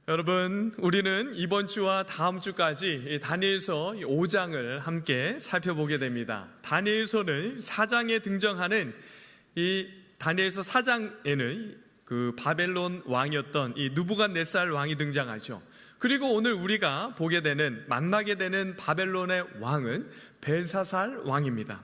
여러분, 우리는 이번 주와 다음 주까지 다니엘서 5장을 함께 살펴보게 됩니다. 다니엘서는 4장에 등장하는 이 다니엘서 4장에는 그 바벨론 왕이었던 이 느부갓네살 왕이 등장하죠. 그리고 오늘 우리가 만나게 되는 바벨론의 왕은 벨사살 왕입니다.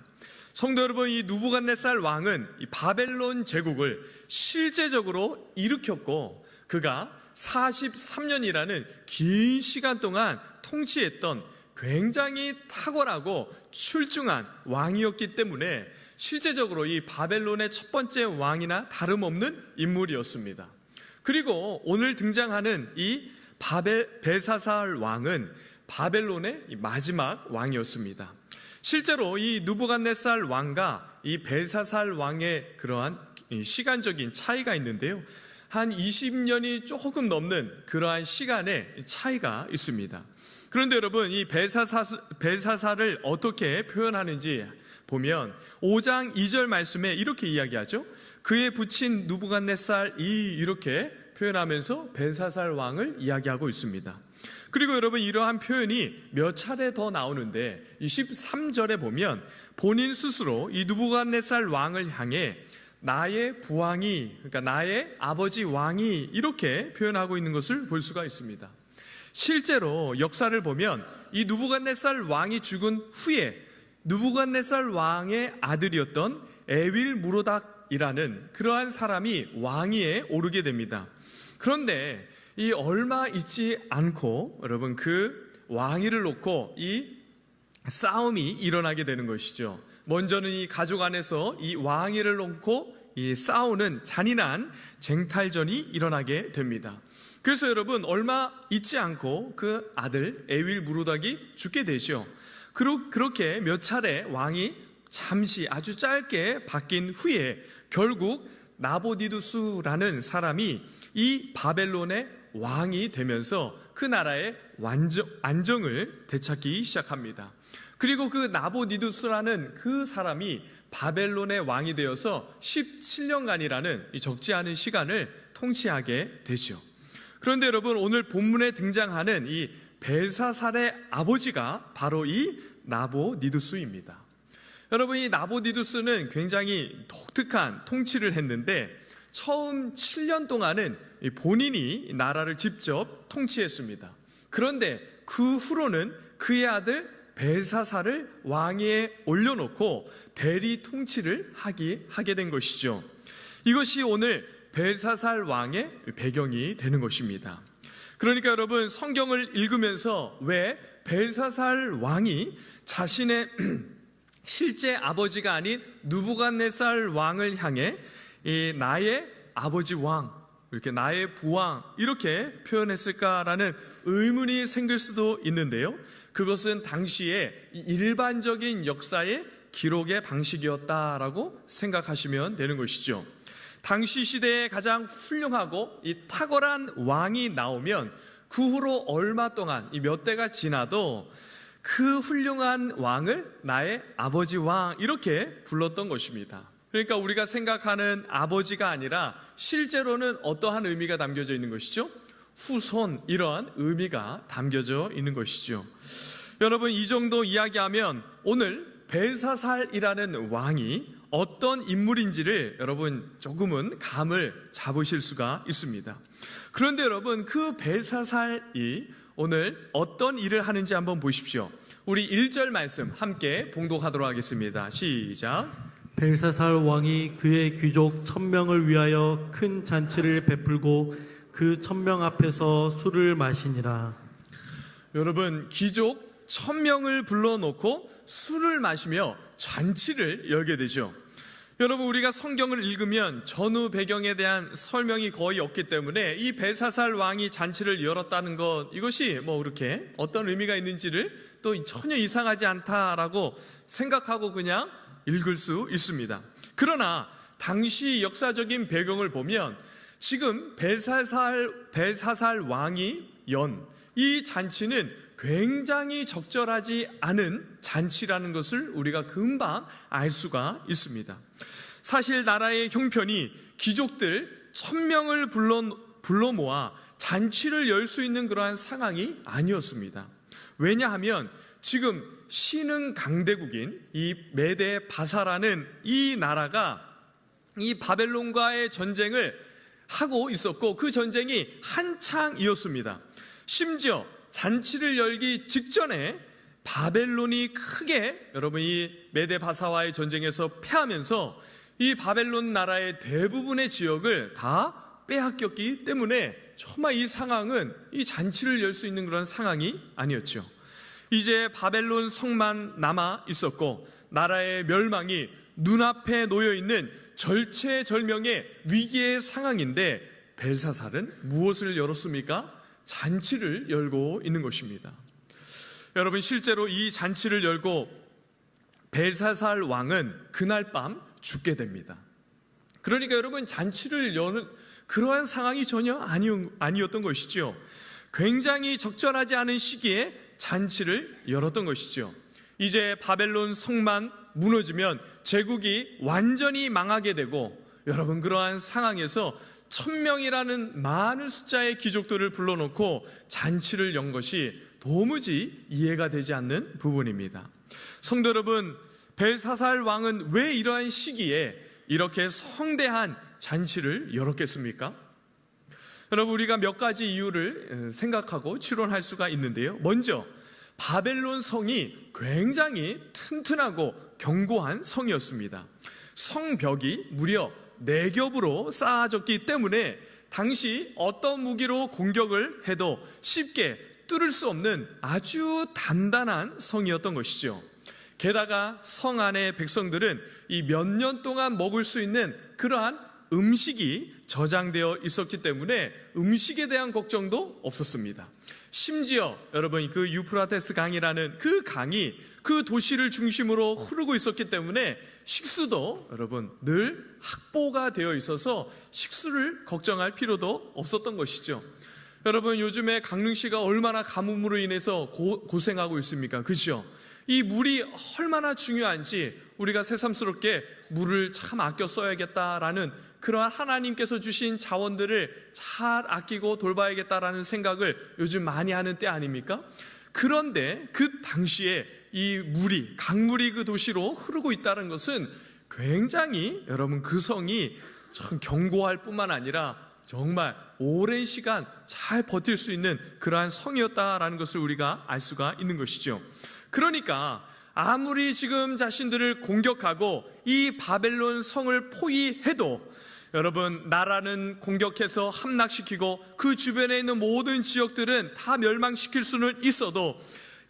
성도 여러분, 이 느부갓네살 왕은 이 바벨론 제국을 실제적으로 일으켰고, 그가 43년이라는 긴 시간 동안 통치했던 굉장히 탁월하고 출중한 왕이었기 때문에 실제적으로 이 바벨론의 첫 번째 왕이나 다름없는 인물이었습니다. 그리고 오늘 등장하는 이 벨사살 왕은 바벨론의 마지막 왕이었습니다. 실제로 이 느부갓네살 왕과 이 벨사살 왕의 그러한 시간적인 차이가 있는데요, 한 20년이 조금 넘는 그러한 시간의 차이가 있습니다. 그런데 여러분, 이 벨사살을 어떻게 표현하는지 보면 5장 2절 말씀에 이렇게 이야기하죠. 그의 붙인 느부갓네살이 이렇게 표현하면서 벨사살 왕을 이야기하고 있습니다. 그리고 여러분, 이러한 표현이 몇 차례 더 나오는데 23절에 보면 본인 스스로 이 느부갓네살 왕을 향해 나의 부왕이, 그러니까 나의 아버지 왕이 이렇게 표현하고 있는 것을 볼 수가 있습니다. 실제로 역사를 보면 이 느부갓네살 왕이 죽은 후에 느부갓네살 왕의 아들이었던 에윌무로닥이라는 그러한 사람이 왕위에 오르게 됩니다. 그런데 이 얼마 있지 않고 여러분, 그 왕위를 놓고 이 싸움이 일어나게 되는 것이죠. 먼저는 이 가족 안에서 이 왕위를 놓고 이 싸우는 잔인한 쟁탈전이 일어나게 됩니다. 그래서 여러분, 얼마 있지 않고 그 아들 에윌무로닥이 죽게 되죠. 그렇게 몇 차례 왕이 잠시 아주 짧게 바뀐 후에 결국 나보디두스라는 사람이 이 바벨론의 왕이 되면서 그 나라의 안정을 되찾기 시작합니다. 그리고 그 나보디두스라는 그 사람이 바벨론의 왕이 되어서 17년간이라는 적지 않은 시간을 통치하게 되죠. 그런데 여러분, 오늘 본문에 등장하는 이 벨사살의 아버지가 바로 이 나보디두스입니다. 여러분, 이 나보디두스는 굉장히 독특한 통치를 했는데 처음 7년 동안은 본인이 나라를 직접 통치했습니다. 그런데 그 후로는 그의 아들 벨사살을 왕위에 올려놓고 대리 통치를 하게 된 것이죠. 이것이 오늘 벨사살 왕의 배경이 되는 것입니다. 그러니까 여러분, 성경을 읽으면서 왜 벨사살 왕이 자신의 실제 아버지가 아닌 느부갓네살 왕을 향해 나의 아버지 왕, 이렇게 나의 부왕 이렇게 표현했을까라는 의문이 생길 수도 있는데요, 그것은 당시의 일반적인 역사의 기록의 방식이었다라고 생각하시면 되는 것이죠. 당시 시대에 가장 훌륭하고 이 탁월한 왕이 나오면 그 후로 얼마 동안 몇 대가 지나도 그 훌륭한 왕을 나의 아버지 왕 이렇게 불렀던 것입니다. 그러니까 우리가 생각하는 아버지가 아니라 실제로는 어떠한 의미가 담겨져 있는 것이죠? 후손, 이러한 의미가 담겨져 있는 것이죠. 여러분, 이 정도 이야기하면 오늘 벨사살이라는 왕이 어떤 인물인지를 여러분 조금은 감을 잡으실 수가 있습니다. 그런데 여러분, 그 벨사살이 오늘 어떤 일을 하는지 한번 보십시오. 우리 1절 말씀 함께 봉독하도록 하겠습니다. 시작. 벨사살 왕이 그의 귀족 1000명을 위하여 큰 잔치를 베풀고 그 1000명 앞에서 술을 마시니라. 여러분, 귀족 1000명을 불러놓고 술을 마시며 잔치를 열게 되죠. 여러분, 우리가 성경을 읽으면 전후 배경에 대한 설명이 거의 없기 때문에 이 벨사살 왕이 잔치를 열었다는 것, 이것이 그렇게 어떤 의미가 있는지를 또 전혀 이상하지 않다라고 생각하고 그냥 읽을 수 있습니다. 그러나 당시 역사적인 배경을 보면 지금 벨사살 왕이 연 이 잔치는 굉장히 적절하지 않은 잔치라는 것을 우리가 금방 알 수가 있습니다. 사실 나라의 형편이 귀족들 1000명을 불러 모아 잔치를 열 수 있는 그러한 상황이 아니었습니다. 왜냐하면 지금 신흥 강대국인 이 메데 바사라는 이 나라가 이 바벨론과의 전쟁을 하고 있었고, 그 전쟁이 한창이었습니다. 심지어 잔치를 열기 직전에 바벨론이 크게 여러분 이 메데 바사와의 전쟁에서 패하면서 이 바벨론 나라의 대부분의 지역을 다 빼앗겼기 때문에 정말 이 상황은 이 잔치를 열 수 있는 그런 상황이 아니었죠. 이제 바벨론 성만 남아 있었고 나라의 멸망이 눈앞에 놓여 있는 절체절명의 위기의 상황인데, 벨사살은 무엇을 열었습니까? 잔치를 열고 있는 것입니다. 여러분, 실제로 이 잔치를 열고 벨사살 왕은 그날 밤 죽게 됩니다. 그러니까 여러분, 잔치를 여는 그러한 상황이 전혀 아니었던 것이죠. 굉장히 적절하지 않은 시기에 잔치를 열었던 것이죠. 이제 바벨론 성만 무너지면 제국이 완전히 망하게 되고, 여러분 그러한 상황에서 1000명이라는 많은 숫자의 귀족들을 불러놓고 잔치를 연 것이 도무지 이해가 되지 않는 부분입니다. 성도 여러분, 벨사살 왕은 왜 이러한 시기에 이렇게 성대한 잔치를 열었겠습니까? 여러분, 우리가 몇 가지 이유를 생각하고 추론할 수가 있는데요. 먼저 바벨론 성이 굉장히 튼튼하고 견고한 성이었습니다. 성벽이 무려 4겹으로 쌓아졌기 때문에 당시 어떤 무기로 공격을 해도 쉽게 뚫을 수 없는 아주 단단한 성이었던 것이죠. 게다가 성 안의 백성들은 이 몇 년 동안 먹을 수 있는 그러한 음식이 저장되어 있었기 때문에 음식에 대한 걱정도 없었습니다. 심지어 여러분, 그 유프라테스 강이라는 그 강이 그 도시를 중심으로 흐르고 있었기 때문에 식수도 여러분 늘 확보가 되어 있어서 식수를 걱정할 필요도 없었던 것이죠. 여러분, 요즘에 강릉시가 얼마나 가뭄으로 인해서 고생하고 있습니까? 그렇죠? 이 물이 얼마나 중요한지 우리가 새삼스럽게 물을 참 아껴 써야겠다라는 그러한 하나님께서 주신 자원들을 잘 아끼고 돌봐야겠다라는 생각을 요즘 많이 하는 때 아닙니까? 그런데 그 당시에 이 물이, 강물이 그 도시로 흐르고 있다는 것은 굉장히 여러분 그 성이 참 견고할 뿐만 아니라 정말 오랜 시간 잘 버틸 수 있는 그러한 성이었다라는 것을 우리가 알 수가 있는 것이죠. 그러니까 아무리 지금 자신들을 공격하고 이 바벨론 성을 포위해도 여러분, 나라는 공격해서 함락시키고 그 주변에 있는 모든 지역들은 다 멸망시킬 수는 있어도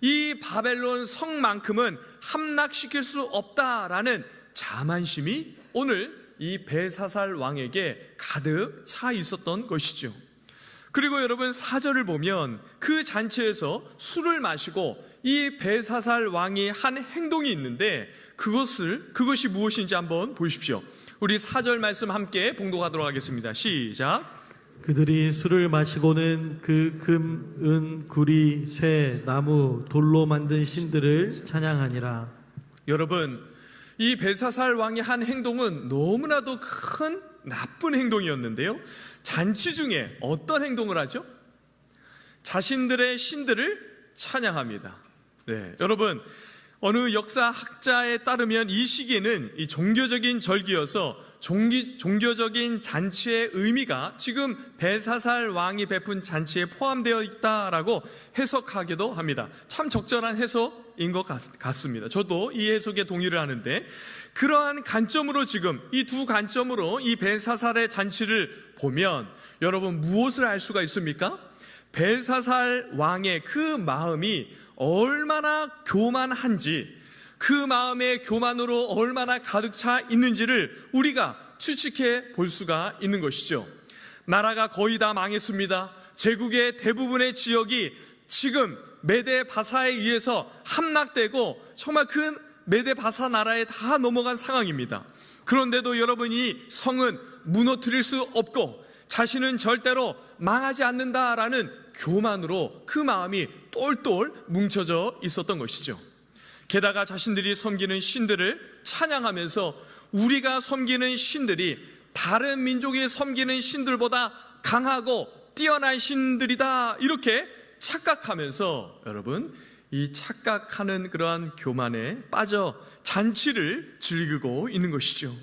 이 바벨론 성만큼은 함락시킬 수 없다라는 자만심이 오늘 이 벨사살 왕에게 가득 차 있었던 것이죠. 그리고 여러분, 4절을 보면 그 잔치에서 술을 마시고 이 벨사살 왕이 한 행동이 있는데 그것이 무엇인지 한번 보십시오. 우리 4절 말씀 함께 봉독하도록 하겠습니다. 시작. 그들이 술을 마시고는 그 금, 은, 구리, 쇠, 나무, 돌로 만든 신들을 찬양하니라. 여러분, 이 벨사살 왕이 한 행동은 너무나도 큰 나쁜 행동이었는데요. 잔치 중에 어떤 행동을 하죠? 자신들의 신들을 찬양합니다. 네, 여러분, 어느 역사학자에 따르면 이 시기에는 이 종교적인 절기여서 종교적인 잔치의 의미가 지금 벨사살 왕이 베푼 잔치에 포함되어 있다라고 해석하기도 합니다. 참 적절한 해석인 것 같습니다. 저도 이 해석에 동의를 하는데, 그러한 관점으로 지금 이 두 관점으로 이 벨사살의 잔치를 보면 여러분 무엇을 알 수가 있습니까? 벨사살 왕의 그 마음이 얼마나 교만한지, 그 마음의 교만으로 얼마나 가득 차 있는지를 우리가 추측해 볼 수가 있는 것이죠. 나라가 거의 다 망했습니다. 제국의 대부분의 지역이 지금 메데 바사에 의해서 함락되고 정말 그 메데 바사 나라에 다 넘어간 상황입니다. 그런데도 여러분이 성은 무너뜨릴 수 없고 자신은 절대로 망하지 않는다라는 교만으로 그 마음이 똘똘 뭉쳐져 있었던 것이죠. 게다가 자신들이 섬기는 신들을 찬양하면서 우리가 섬기는 신들이 다른 민족이 섬기는 신들보다 강하고 뛰어난 신들이다 이렇게 착각하면서 여러분 이 착각하는 그러한 교만에 빠져 잔치를 즐기고 있는 것이죠.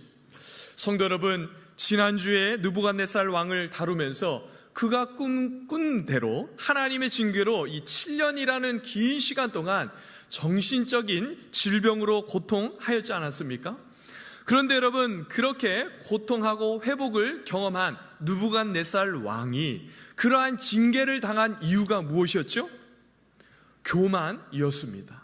성도 여러분, 지난주에 느부갓네살 왕을 다루면서 그가 꿈꾼 대로 하나님의 징계로 이 7년이라는 긴 시간 동안 정신적인 질병으로 고통하였지 않았습니까? 그런데 여러분, 그렇게 고통하고 회복을 경험한 느부갓네살 왕이 그러한 징계를 당한 이유가 무엇이었죠? 교만이었습니다.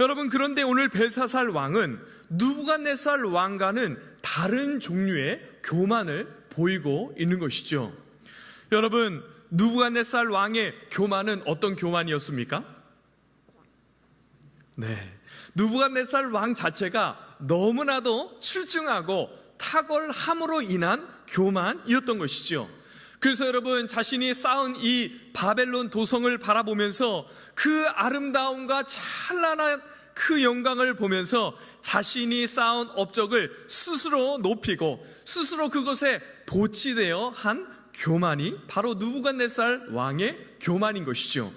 여러분, 그런데 오늘 벨사살 왕은 느부갓네살 왕과는 다른 종류의 교만을 보이고 있는 것이죠. 여러분, 느부갓네살 왕의 교만은 어떤 교만이었습니까? 네, 느부갓네살 왕 자체가 너무나도 출중하고 탁월함으로 인한 교만이었던 것이죠. 그래서 여러분, 자신이 쌓은 이 바벨론 도성을 바라보면서 그 아름다움과 찬란한 그 영광을 보면서 자신이 쌓은 업적을 스스로 높이고 스스로 그것에 도취되어 한 교만이 바로 느부갓네살 왕의 교만인 것이죠.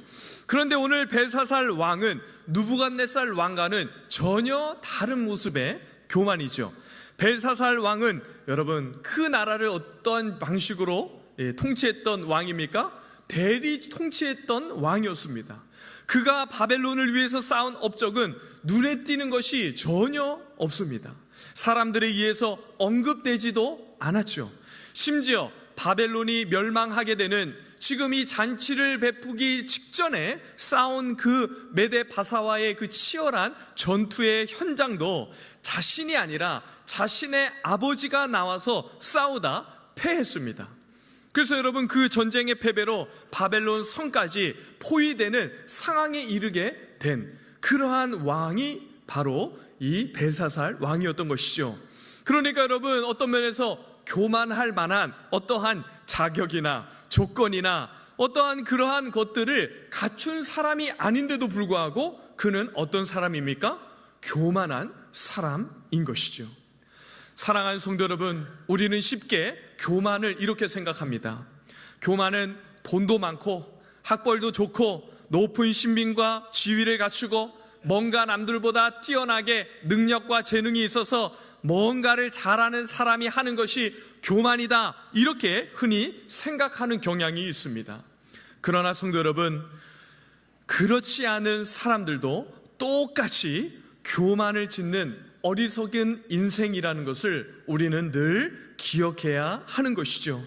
그런데 오늘 벨사살 왕은 느부갓네살 왕과는 전혀 다른 모습의 교만이죠. 벨사살 왕은 여러분 그 나라를 어떤 방식으로 통치했던 왕입니까? 대리 통치했던 왕이었습니다. 그가 바벨론을 위해서 쌓은 업적은 눈에 띄는 것이 전혀 없습니다. 사람들에 의해서 언급되지도 않았죠. 심지어 바벨론이 멸망하게 되는 지금 이 잔치를 베푸기 직전에 싸운 그 메데바사와의 그 치열한 전투의 현장도 자신이 아니라 자신의 아버지가 나와서 싸우다 패했습니다. 그래서 여러분, 그 전쟁의 패배로 바벨론 성까지 포위되는 상황에 이르게 된 그러한 왕이 바로 이 벨사살 왕이었던 것이죠. 그러니까 여러분, 어떤 면에서 교만할 만한 어떠한 자격이나 조건이나 어떠한 그러한 것들을 갖춘 사람이 아닌데도 불구하고 그는 어떤 사람입니까? 교만한 사람인 것이죠. 사랑하는 성도 여러분, 우리는 쉽게 교만을 이렇게 생각합니다. 교만은 돈도 많고 학벌도 좋고 높은 신분과 지위를 갖추고 뭔가 남들보다 뛰어나게 능력과 재능이 있어서 뭔가를 잘하는 사람이 하는 것이 교만이다, 이렇게 흔히 생각하는 경향이 있습니다. 그러나 성도 여러분, 그렇지 않은 사람들도 똑같이 교만을 짓는 어리석은 인생이라는 것을 우리는 늘 기억해야 하는 것이죠.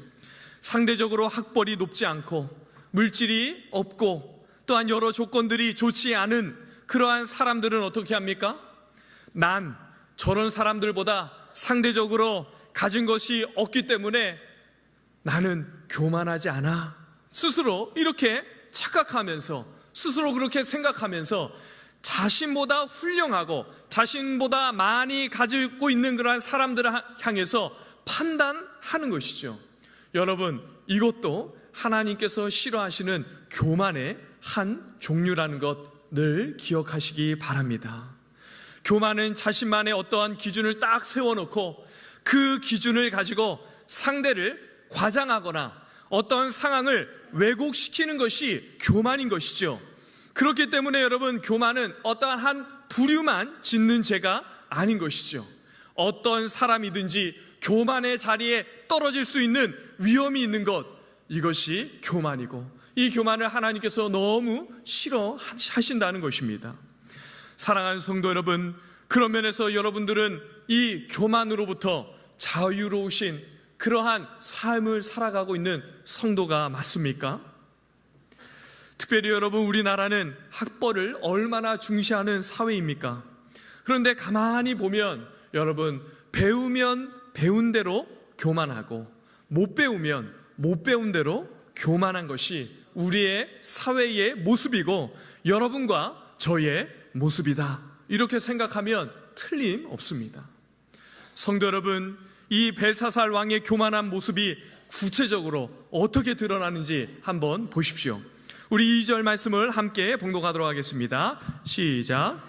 상대적으로 학벌이 높지 않고 물질이 없고 또한 여러 조건들이 좋지 않은 그러한 사람들은 어떻게 합니까? 난 저런 사람들보다 상대적으로 가진 것이 없기 때문에 나는 교만하지 않아, 스스로 이렇게 착각하면서, 스스로 그렇게 생각하면서 자신보다 훌륭하고 자신보다 많이 가지고 있는 그러한 사람들을 향해서 판단하는 것이죠. 여러분, 이것도 하나님께서 싫어하시는 교만의 한 종류라는 것 늘 기억하시기 바랍니다. 교만은 자신만의 어떠한 기준을 딱 세워놓고 그 기준을 가지고 상대를 과장하거나 어떤 상황을 왜곡시키는 것이 교만인 것이죠. 그렇기 때문에 여러분, 교만은 어떠한 한 부류만 짓는 죄가 아닌 것이죠. 어떤 사람이든지 교만의 자리에 떨어질 수 있는 위험이 있는 것, 이것이 교만이고 이 교만을 하나님께서 너무 싫어하신다는 것입니다. 사랑하는 성도 여러분, 그런 면에서 여러분들은 이 교만으로부터 자유로우신 그러한 삶을 살아가고 있는 성도가 맞습니까? 특별히 여러분, 우리나라는 학벌을 얼마나 중시하는 사회입니까? 그런데 가만히 보면 여러분, 배우면 배운 대로 교만하고 못 배우면 못 배운 대로 교만한 것이 우리의 사회의 모습이고 여러분과 저의 모습이다, 이렇게 생각하면 틀림없습니다. 성도 여러분, 이 벨사살 왕의 교만한 모습이 구체적으로 어떻게 드러나는지 한번 보십시오. 우리 2절 말씀을 함께 봉독하도록 하겠습니다. 시작.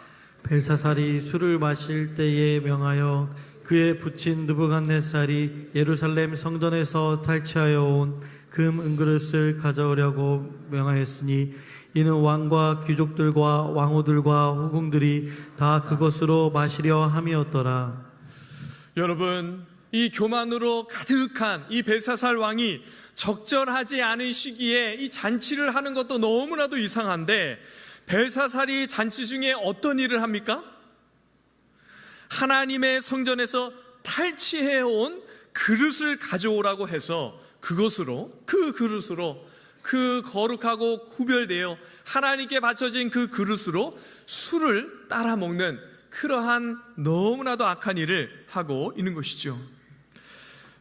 벨사살이 술을 마실 때에 명하여 그의 부친 느부갓네살이 예루살렘 성전에서 탈취하여 온 금 은그릇을 가져오려고 명하였으니 이는 왕과 귀족들과 왕후들과 후궁들이 다 그것으로 마시려 함이었더라. 여러분, 이 교만으로 가득한 이 벨사살 왕이 적절하지 않은 시기에 이 잔치를 하는 것도 너무나도 이상한데, 벨사살이 잔치 중에 어떤 일을 합니까? 하나님의 성전에서 탈취해온 그릇을 가져오라고 해서 그 그릇으로 그 거룩하고 구별되어 하나님께 바쳐진 그 그릇으로 술을 따라 먹는 그러한 너무나도 악한 일을 하고 있는 것이죠.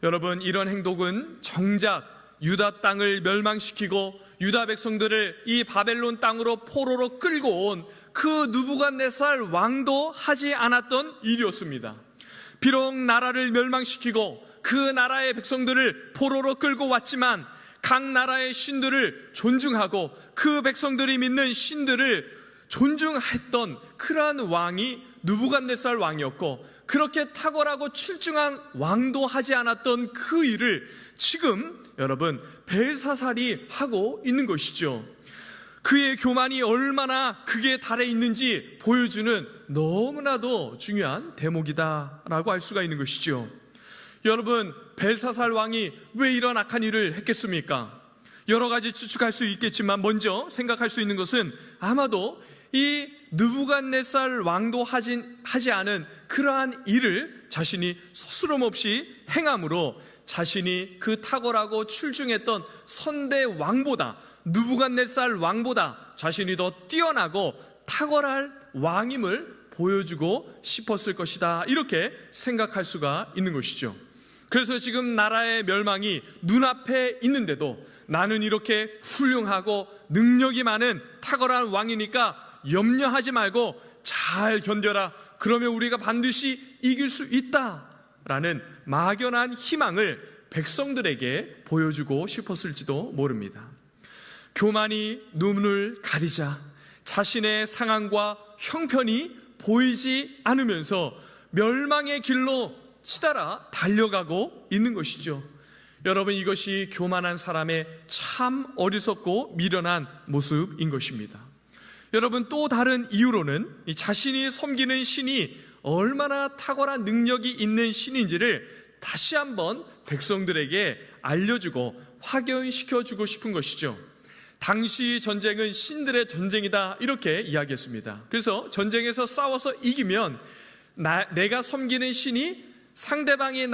여러분, 이런 행동은 정작 유다 땅을 멸망시키고 유다 백성들을 이 바벨론 땅으로 포로로 끌고 온 그 느부갓네살 왕도 하지 않았던 일이었습니다. 비록 나라를 멸망시키고 그 나라의 백성들을 포로로 끌고 왔지만 각 나라의 신들을 존중하고 그 백성들이 믿는 신들을 존중했던 그러한 왕이 느부갓네살 왕이었고, 그렇게 탁월하고 출중한 왕도 하지 않았던 그 일을 지금 여러분 벨사살이 하고 있는 것이죠. 그의 교만이 얼마나 극에 달해 있는지 보여주는 너무나도 중요한 대목이다라고 할 수가 있는 것이죠. 여러분, 벨사살 왕이 왜 이런 악한 일을 했겠습니까? 여러 가지 추측할 수 있겠지만 먼저 생각할 수 있는 것은 아마도 이 느부갓네살 왕도 하지 않은 그러한 일을 자신이 스스럼 없이 행함으로 자신이 그 탁월하고 출중했던 선대 왕보다, 느부갓네살 왕보다 자신이 더 뛰어나고 탁월할 왕임을 보여주고 싶었을 것이다, 이렇게 생각할 수가 있는 것이죠. 그래서 지금 나라의 멸망이 눈앞에 있는데도 나는 이렇게 훌륭하고 능력이 많은 탁월한 왕이니까 염려하지 말고 잘 견뎌라, 그러면 우리가 반드시 이길 수 있다라는 막연한 희망을 백성들에게 보여주고 싶었을지도 모릅니다. 교만이 눈을 가리자 자신의 상황과 형편이 보이지 않으면서 멸망의 길로 치달아 달려가고 있는 것이죠. 여러분, 이것이 교만한 사람의 참 어리석고 미련한 모습인 것입니다. 여러분, 또 다른 이유로는 이 자신이 섬기는 신이 얼마나 탁월한 능력이 있는 신인지를 다시 한번 백성들에게 알려주고 확인시켜주고 싶은 것이죠. 당시 전쟁은 신들의 전쟁이다, 이렇게 이야기했습니다. 그래서 전쟁에서 싸워서 이기면 내가 섬기는 신이 상대방의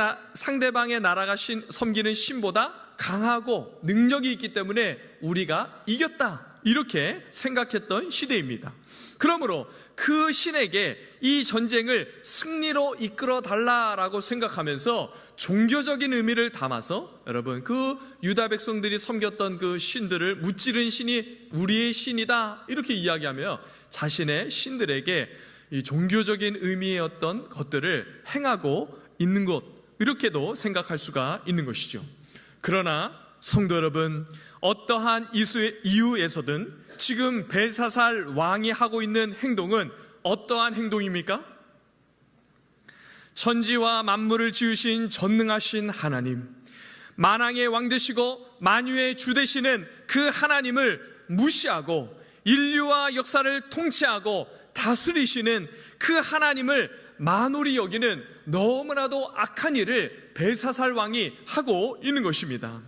나라가 섬기는 신보다 강하고 능력이 있기 때문에 우리가 이겼다, 이렇게 생각했던 시대입니다. 그러므로 그 신에게 이 전쟁을 승리로 이끌어 달라라고 생각하면서 종교적인 의미를 담아서 여러분 그 유다 백성들이 섬겼던 그 신들을 무찌른 신이 우리의 신이다, 이렇게 이야기하며 자신의 신들에게 이 종교적인 의미의 어떤 것들을 행하고 있는 것, 이렇게도 생각할 수가 있는 것이죠. 그러나 성도 여러분, 어떠한 이유에서든 지금 벨사살 왕이 하고 있는 행동은 어떠한 행동입니까? 천지와 만물을 지으신 전능하신 하나님, 만왕의 왕 되시고 만유의 주 되시는 그 하나님을 무시하고 인류와 역사를 통치하고 다스리시는 그 하나님을 만홀히 여기는 너무나도 악한 일을 벨사살 왕이 하고 있는 것입니다.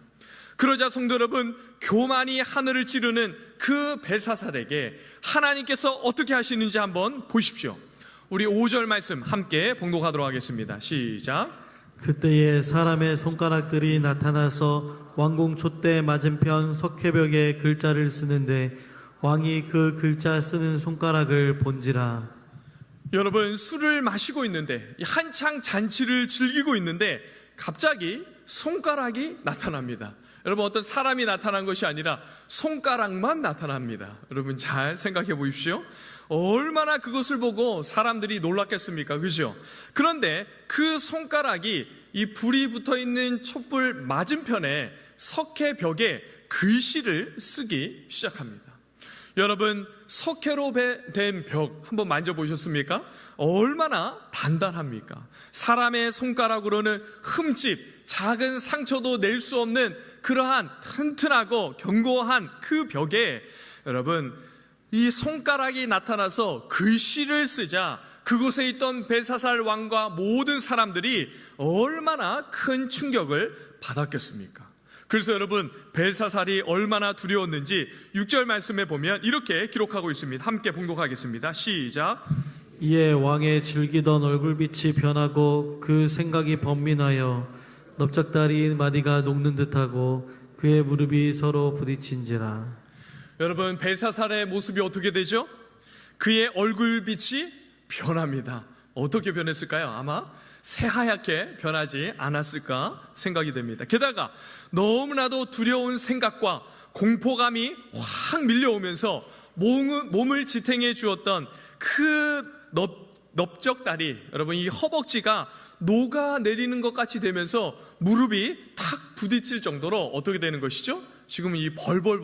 그러자 성도 여러분, 교만이 하늘을 찌르는 그 벨사살에게 하나님께서 어떻게 하시는지 한번 보십시오. 우리 5절 말씀 함께 봉독하도록 하겠습니다. 시작. 그때에 사람의 손가락들이 나타나서 왕궁 촛대 맞은편 석회벽에 글자를 쓰는데 왕이 그 글자 쓰는 손가락을 본지라. 여러분, 술을 마시고 있는데 한창 잔치를 즐기고 있는데 갑자기 손가락이 나타납니다. 여러분, 어떤 사람이 나타난 것이 아니라 손가락만 나타납니다. 여러분, 잘 생각해 보십시오. 얼마나 그것을 보고 사람들이 놀랐겠습니까? 그죠? 그런데 그 손가락이 이 불이 붙어 있는 촛불 맞은편에 석회벽에 글씨를 쓰기 시작합니다. 여러분, 석회로 된 벽 한번 만져보셨습니까? 얼마나 단단합니까? 사람의 손가락으로는 흠집, 작은 상처도 낼 수 없는 그러한 튼튼하고 견고한 그 벽에 여러분, 이 손가락이 나타나서 글씨를 쓰자 그곳에 있던 벨사살 왕과 모든 사람들이 얼마나 큰 충격을 받았겠습니까? 그래서 여러분, 벨사살이 얼마나 두려웠는지 6절 말씀에 보면 이렇게 기록하고 있습니다. 함께 봉독하겠습니다. 시작. 이에 왕의 즐기던 얼굴빛이 변하고 그 생각이 번민하여 넓적다리 마디가 녹는 듯하고 그의 무릎이 서로 부딪힌지라. 여러분, 벨사살의 모습이 어떻게 되죠? 그의 얼굴빛이 변합니다. 어떻게 변했을까요? 아마 새하얗게 변하지 않았을까 생각이 됩니다. 게다가 너무나도 두려운 생각과 공포감이 확 밀려오면서 몸을 지탱해 주었던 그 넓적다리, 여러분, 이 허벅지가 녹아내리는 것 같이 되면서 무릎이 탁 부딪힐 정도로 어떻게 되는 것이죠? 지금은 이 벌벌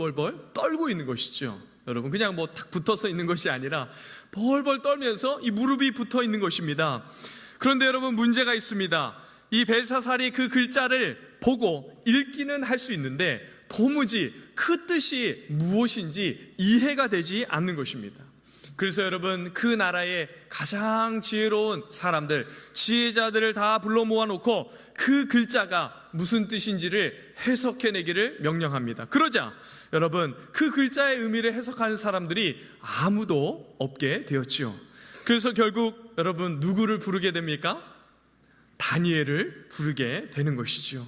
떨고 있는 것이죠. 여러분, 그냥 뭐 탁 붙어서 있는 것이 아니라 벌벌 떨면서 이 무릎이 붙어 있는 것입니다. 그런데 여러분, 문제가 있습니다. 이 벨사살이 그 글자를 보고 읽기는 할 수 있는데 도무지 그 뜻이 무엇인지 이해가 되지 않는 것입니다. 그래서 여러분, 그 나라의 가장 지혜로운 사람들, 지혜자들을 다 불러 모아놓고 그 글자가 무슨 뜻인지를 해석해내기를 명령합니다. 그러자 여러분, 그 글자의 의미를 해석하는 사람들이 아무도 없게 되었지요. 그래서 결국 여러분, 누구를 부르게 됩니까? 다니엘을 부르게 되는 것이지요.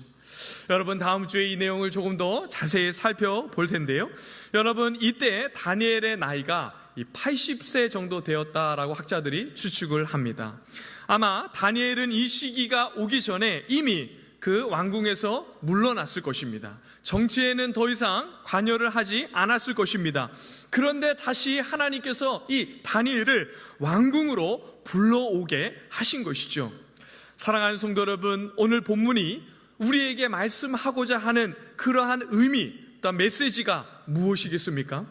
여러분, 다음 주에 이 내용을 조금 더 자세히 살펴볼 텐데요. 여러분, 이때 다니엘의 나이가 80세 정도 되었다라고 학자들이 추측을 합니다. 아마 다니엘은 이 시기가 오기 전에 이미 그 왕궁에서 물러났을 것입니다. 정치에는 더 이상 관여를 하지 않았을 것입니다. 그런데 다시 하나님께서 이 다니엘을 왕궁으로 불러오게 하신 것이죠. 사랑하는 성도 여러분, 오늘 본문이 우리에게 말씀하고자 하는 그러한 의미, 또 메시지가 무엇이겠습니까?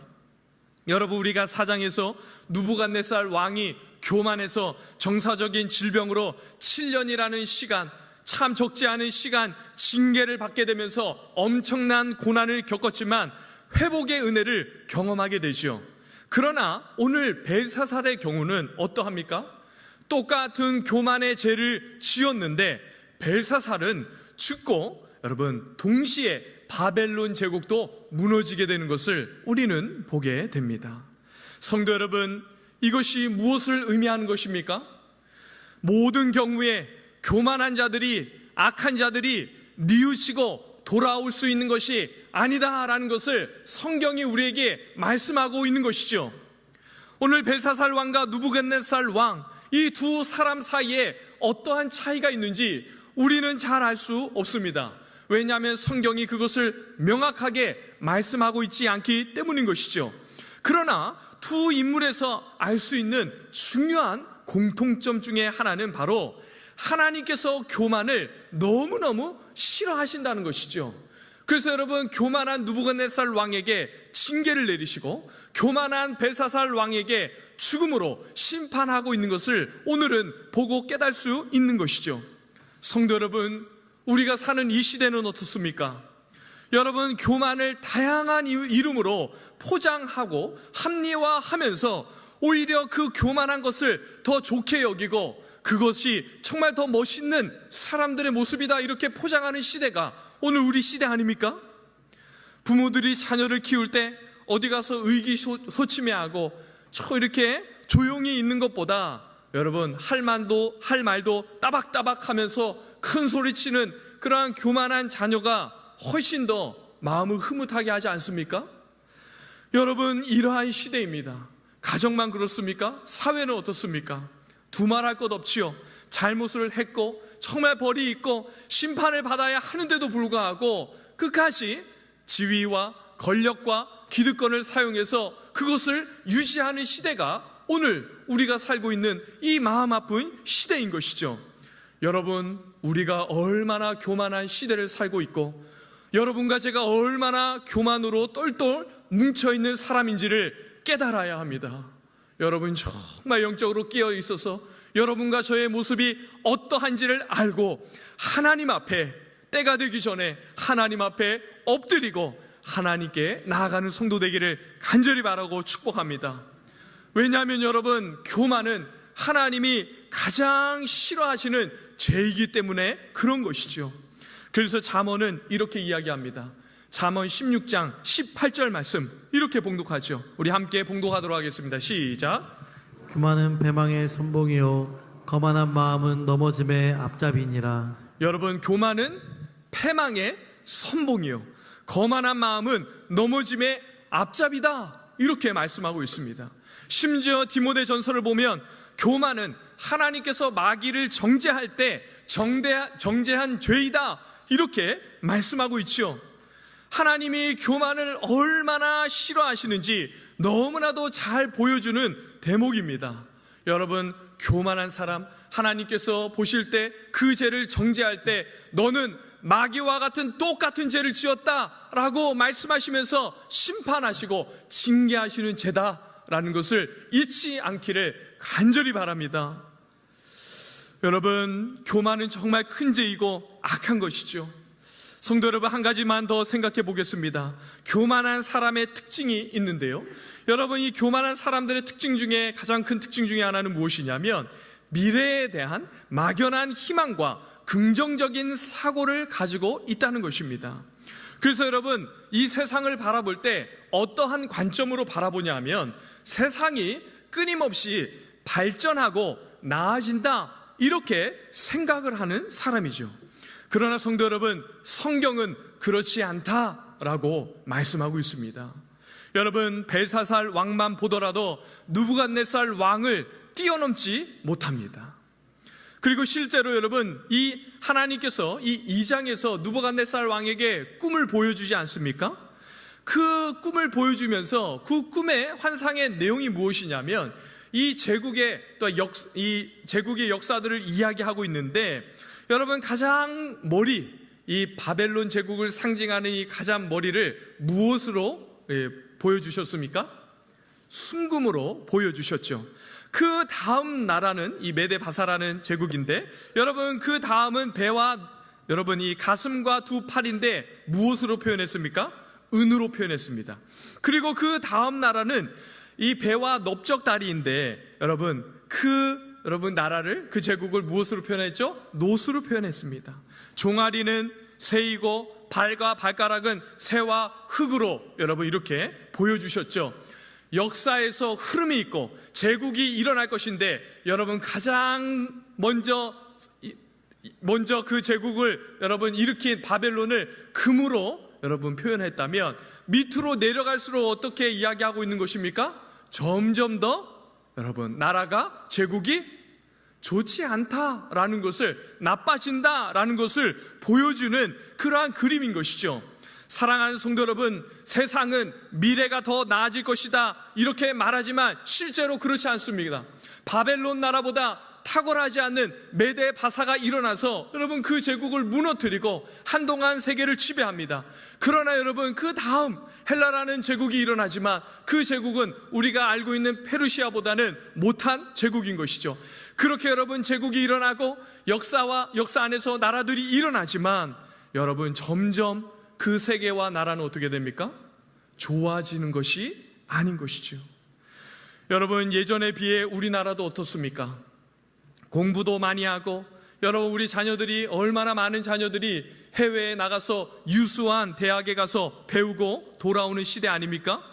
여러분, 우리가 사장에서 느부갓네살 왕이 교만해서 정사적인 질병으로 7년이라는 시간, 참 적지 않은 시간 징계를 받게 되면서 엄청난 고난을 겪었지만 회복의 은혜를 경험하게 되지요. 그러나 오늘 벨사살의 경우는 어떠합니까? 똑같은 교만의 죄를 지었는데 벨사살은 죽고 여러분, 동시에 바벨론 제국도 무너지게 되는 것을 우리는 보게 됩니다. 성도 여러분, 이것이 무엇을 의미하는 것입니까? 모든 경우에 교만한 자들이, 악한 자들이 뉘우치고 돌아올 수 있는 것이 아니다라는 것을 성경이 우리에게 말씀하고 있는 것이죠. 오늘 벨사살 왕과 느부갓네살 왕, 이 두 사람 사이에 어떠한 차이가 있는지 우리는 잘 알 수 없습니다. 왜냐하면 성경이 그것을 명확하게 말씀하고 있지 않기 때문인 것이죠. 그러나 두 인물에서 알 수 있는 중요한 공통점 중에 하나는 바로 하나님께서 교만을 너무너무 싫어하신다는 것이죠. 그래서 여러분, 교만한 느부갓네살 왕에게 징계를 내리시고 교만한 벨사살 왕에게 죽음으로 심판하고 있는 것을 오늘은 보고 깨달을 수 있는 것이죠. 성도 여러분, 우리가 사는 이 시대는 어떻습니까? 여러분, 교만을 다양한 이름으로 포장하고 합리화하면서 오히려 그 교만한 것을 더 좋게 여기고 그것이 정말 더 멋있는 사람들의 모습이다, 이렇게 포장하는 시대가 오늘 우리 시대 아닙니까? 부모들이 자녀를 키울 때 어디 가서 의기소침해하고 이렇게 조용히 있는 것보다 여러분, 할 말도 따박따박 하면서 큰 소리치는 그러한 교만한 자녀가 훨씬 더 마음을 흐뭇하게 하지 않습니까? 여러분, 이러한 시대입니다. 가정만 그렇습니까? 사회는 어떻습니까? 두말할 것 없지요. 잘못을 했고 정말 벌이 있고 심판을 받아야 하는데도 불구하고 끝까지 지위와 권력과 기득권을 사용해서 그것을 유지하는 시대가 오늘 우리가 살고 있는 이 마음 아픈 시대인 것이죠. 여러분, 우리가 얼마나 교만한 시대를 살고 있고 여러분과 제가 얼마나 교만으로 똘똘 뭉쳐있는 사람인지를 깨달아야 합니다. 여러분 정말 영적으로 깨어 있어서 여러분과 저의 모습이 어떠한지를 알고 하나님 앞에 때가 되기 전에 하나님 앞에 엎드리고 하나님께 나아가는 성도 되기를 간절히 바라고 축복합니다. 왜냐하면 여러분, 교만은 하나님이 가장 싫어하시는 죄이기 때문에 그런 것이죠. 그래서 잠언은 이렇게 이야기합니다. 잠언 16장 18절 말씀 이렇게 봉독하죠. 우리 함께 봉독하도록 하겠습니다. 시작. 교만은 패망의 선봉이요 거만한 마음은 넘어짐의 앞잡이니라. 여러분, 교만은 패망의 선봉이요 거만한 마음은 넘어짐의 앞잡이다, 이렇게 말씀하고 있습니다. 심지어 디모데 전서를 보면 교만은 하나님께서 마귀를 정죄할 때 정죄한 죄이다, 이렇게 말씀하고 있죠. 하나님이 교만을 얼마나 싫어하시는지 너무나도 잘 보여주는 대목입니다. 여러분, 교만한 사람 하나님께서 보실 때 그 죄를 정죄할 때 너는 마귀와 같은 똑같은 죄를 지었다라고 말씀하시면서 심판하시고 징계하시는 죄다라는 것을 잊지 않기를 간절히 바랍니다. 여러분, 교만은 정말 큰 죄이고 악한 것이죠. 성도 여러분, 한 가지만 더 생각해 보겠습니다. 교만한 사람의 특징이 있는데요, 여러분, 이 교만한 사람들의 특징 중에 가장 큰 특징 중에 하나는 무엇이냐면 미래에 대한 막연한 희망과 긍정적인 사고를 가지고 있다는 것입니다. 그래서 여러분, 이 세상을 바라볼 때 어떠한 관점으로 바라보냐 하면 세상이 끊임없이 발전하고 나아진다, 이렇게 생각을 하는 사람이죠. 그러나 성도 여러분, 성경은 그렇지 않다라고 말씀하고 있습니다. 여러분, 벨사살 왕만 보더라도 느부갓네살 왕을 뛰어넘지 못합니다. 그리고 실제로 여러분, 이 하나님께서 이 2장에서 느부갓네살 왕에게 꿈을 보여주지 않습니까? 그 꿈을 보여주면서 그 꿈의 환상의 내용이 무엇이냐면 이 제국의 제국의 역사들을 이야기하고 있는데, 여러분, 가장 머리, 이 바벨론 제국을 상징하는 이 가장 머리를 무엇으로 보여주셨습니까? 순금으로 보여주셨죠. 그 다음 나라는 이 메데바사라는 제국인데, 여러분, 그 다음은 배와 여러분 이 가슴과 두 팔인데 무엇으로 표현했습니까? 은으로 표현했습니다. 그리고 그 다음 나라는 이 배와 넓적다리인데, 여러분 나라를, 그 제국을 무엇으로 표현했죠? 노수로 표현했습니다. 종아리는 새이고 발과 발가락은 새와 흙으로 여러분 이렇게 보여주셨죠. 역사에서 흐름이 있고 제국이 일어날 것인데, 여러분 가장 먼저 그 제국을 여러분 일으킨 바벨론을 금으로 여러분 표현했다면, 밑으로 내려갈수록 어떻게 이야기하고 있는 것입니까? 점점 더 여러분 나라가, 제국이 좋지 않다라는 것을, 나빠진다라는 것을 보여주는 그러한 그림인 것이죠. 사랑하는 성도 여러분, 세상은 미래가 더 나아질 것이다 이렇게 말하지만 실제로 그렇지 않습니다. 바벨론 나라보다 탁월하지 않는 메데 바사가 일어나서 여러분 그 제국을 무너뜨리고 한동안 세계를 지배합니다. 그러나 여러분, 그 다음 헬라라는 제국이 일어나지만 그 제국은 우리가 알고 있는 페르시아보다는 못한 제국인 것이죠. 그렇게 여러분 제국이 일어나고 역사 안에서 나라들이 일어나지만, 여러분 점점 그 세계와 나라는 어떻게 됩니까? 좋아지는 것이 아닌 것이죠. 여러분, 예전에 비해 우리나라도 어떻습니까? 공부도 많이 하고, 여러분 우리 자녀들이, 얼마나 많은 자녀들이 해외에 나가서 유수한 대학에 가서 배우고 돌아오는 시대 아닙니까?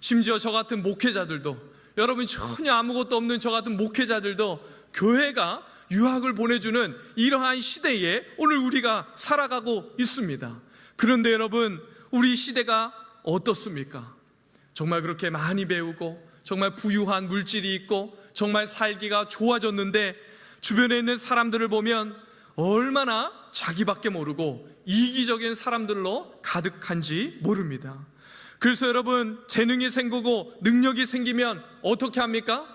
심지어 저 같은 목회자들도, 여러분 전혀 아무것도 없는 저 같은 목회자들도 교회가 유학을 보내주는 이러한 시대에 오늘 우리가 살아가고 있습니다. 그런데 여러분, 우리 시대가 어떻습니까? 정말 그렇게 많이 배우고 정말 부유한 물질이 있고 정말 살기가 좋아졌는데, 주변에 있는 사람들을 보면 얼마나 자기밖에 모르고 이기적인 사람들로 가득한지 모릅니다. 그래서 여러분, 재능이 생기고 능력이 생기면 어떻게 합니까?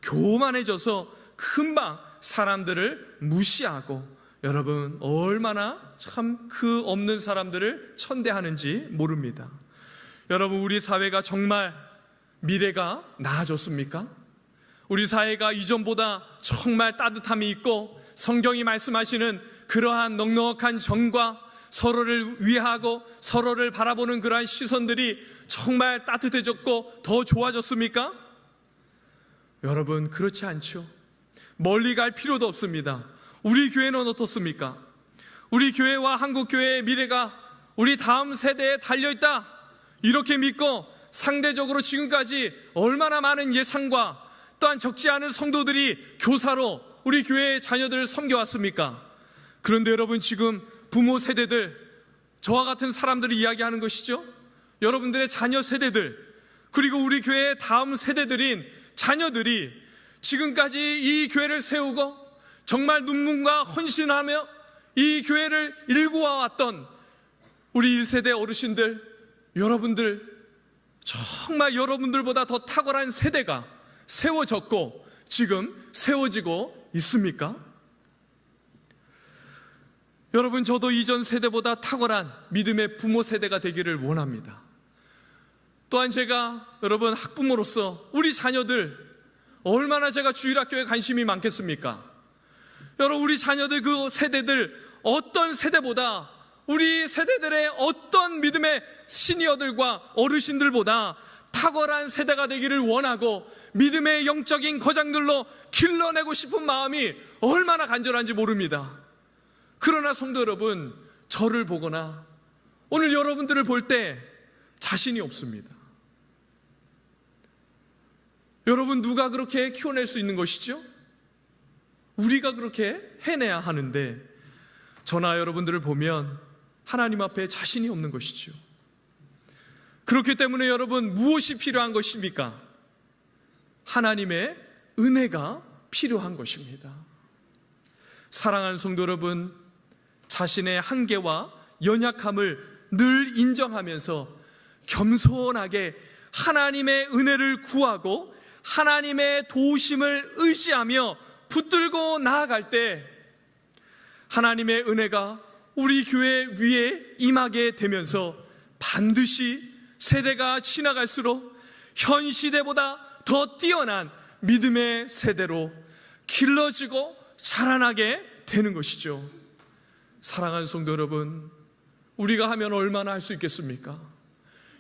교만해져서 금방 사람들을 무시하고, 여러분 얼마나 참 그 없는 사람들을 천대하는지 모릅니다. 여러분, 우리 사회가 정말 미래가 나아졌습니까? 우리 사회가 이전보다 정말 따뜻함이 있고 성경이 말씀하시는 그러한 넉넉한 정과 서로를 위하고 서로를 바라보는 그러한 시선들이 정말 따뜻해졌고 더 좋아졌습니까? 여러분, 그렇지 않죠. 멀리 갈 필요도 없습니다. 우리 교회는 어떻습니까? 우리 교회와 한국교회의 미래가 우리 다음 세대에 달려있다, 이렇게 믿고 상대적으로 지금까지 얼마나 많은 예산과 또한 적지 않은 성도들이 교사로 우리 교회의 자녀들을 섬겨왔습니까? 그런데 여러분, 지금 부모 세대들, 저와 같은 사람들이 이야기하는 것이죠. 여러분들의 자녀 세대들, 그리고 우리 교회의 다음 세대들인 자녀들이 지금까지 이 교회를 세우고 정말 눈물과 헌신하며 이 교회를 일구어왔던 우리 1세대 어르신들, 여러분들, 정말 여러분들보다 더 탁월한 세대가 세워졌고 지금 세워지고 있습니까? 여러분, 저도 이전 세대보다 탁월한 믿음의 부모 세대가 되기를 원합니다. 또한 제가 여러분 학부모로서 우리 자녀들 얼마나 제가 주일학교에 관심이 많겠습니까? 여러분, 우리 자녀들 그 세대들 어떤 세대보다 우리 세대들의 어떤 믿음의 시니어들과 어르신들보다 탁월한 세대가 되기를 원하고 믿음의 영적인 거장들로 길러내고 싶은 마음이 얼마나 간절한지 모릅니다. 그러나 성도 여러분, 저를 보거나 오늘 여러분들을 볼 때 자신이 없습니다. 여러분, 누가 그렇게 키워낼 수 있는 것이죠? 우리가 그렇게 해내야 하는데 저나 여러분들을 보면 하나님 앞에 자신이 없는 것이죠. 그렇기 때문에 여러분, 무엇이 필요한 것입니까? 하나님의 은혜가 필요한 것입니다. 사랑하는 성도 여러분, 자신의 한계와 연약함을 늘 인정하면서 겸손하게 하나님의 은혜를 구하고 하나님의 도우심을 의지하며 붙들고 나아갈 때 하나님의 은혜가 우리 교회 위에 임하게 되면서 반드시 세대가 지나갈수록 현 시대보다 더 뛰어난 믿음의 세대로 길러지고 자라나게 되는 것이죠. 사랑하는 성도 여러분, 우리가 하면 얼마나 할 수 있겠습니까?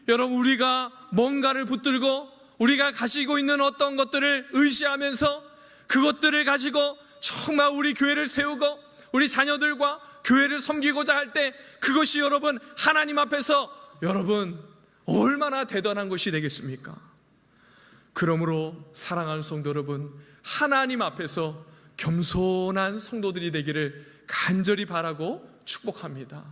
여러분, 우리가 뭔가를 붙들고 우리가 가지고 있는 어떤 것들을 의지하면서 그것들을 가지고 정말 우리 교회를 세우고 우리 자녀들과 교회를 섬기고자 할 때 그것이 여러분 하나님 앞에서 여러분 얼마나 대단한 것이 되겠습니까? 그러므로 사랑하는 성도 여러분, 하나님 앞에서 겸손한 성도들이 되기를 간절히 바라고 축복합니다.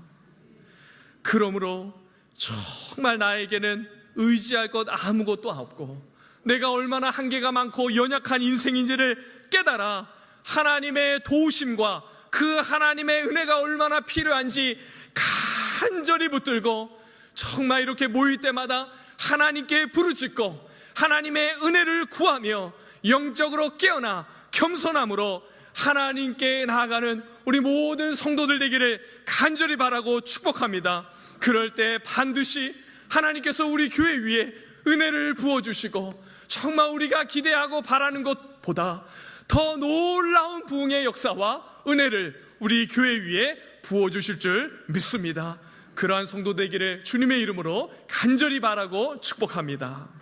그러므로 정말 나에게는 의지할 것 아무것도 없고 내가 얼마나 한계가 많고 연약한 인생인지를 깨달아 하나님의 도우심과 그 하나님의 은혜가 얼마나 필요한지 간절히 붙들고 정말 이렇게 모일 때마다 하나님께 부르짖고 하나님의 은혜를 구하며 영적으로 깨어나 겸손함으로 하나님께 나아가는 우리 모든 성도들 되기를 간절히 바라고 축복합니다. 그럴 때 반드시 하나님께서 우리 교회 위에 은혜를 부어주시고 정말 우리가 기대하고 바라는 것보다 더 놀라운 부흥의 역사와 은혜를 우리 교회 위에 부어주실 줄 믿습니다. 그러한 성도 되기를 주님의 이름으로 간절히 바라고 축복합니다.